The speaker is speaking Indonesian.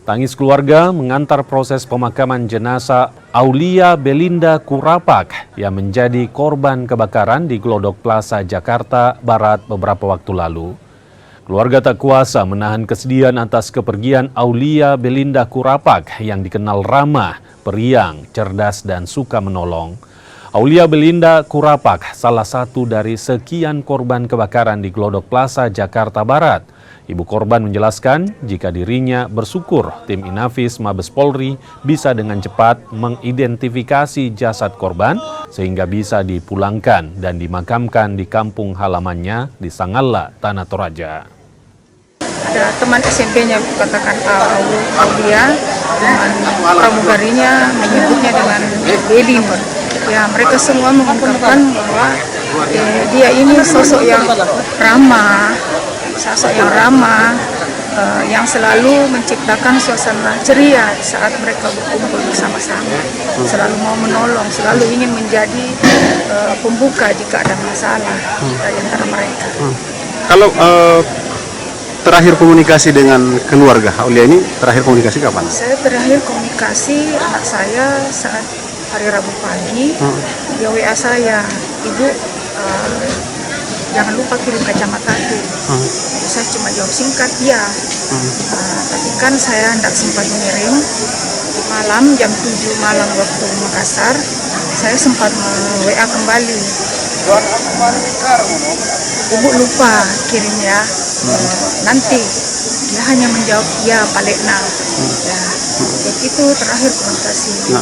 Tangis keluarga mengantar proses pemakaman jenazah Aulia Belinda Kurapak yang menjadi korban kebakaran di Glodok Plaza, Jakarta Barat beberapa waktu lalu. Keluarga tak kuasa menahan kesedihan atas kepergian Aulia Belinda Kurapak yang dikenal ramah, periang, cerdas, dan suka menolong. Aulia Belinda Kurapak salah satu dari sekian korban kebakaran di Glodok Plaza, Jakarta Barat. Ibu korban menjelaskan jika dirinya bersyukur tim Inafis Mabes Polri bisa dengan cepat mengidentifikasi jasad korban sehingga bisa dipulangkan dan dimakamkan di kampung halamannya di Sangala, Tanah Toraja. Ada teman SMP-nya katakan Aulia, teman pramugarinya menyebutnya dengan Belin. Ya, mereka semua mengungkapkan bahwa dia ini sosok yang ramah, yang selalu menciptakan suasana ceria saat mereka berkumpul bersama-sama, selalu mau menolong, selalu ingin menjadi pembuka jika ada masalah di antara mereka. Kalau terakhir komunikasi dengan keluarga Aulia ini, terakhir komunikasi kapan? Saya terakhir komunikasi anak saya saat hari Rabu pagi, dia WA saya, "Ibu, jangan lupa kirim kacamata itu." Saya cuma jawab singkat, "Iya." Tapi kan saya tidak sempat mengirim. Malam jam 7 malam waktu Makassar, saya sempat WA kembali. "Ibu lupa kirim ya, nanti." Dia hanya menjawab, "Ya, Pak Lekna." Ya, begitu terakhir komunikasi.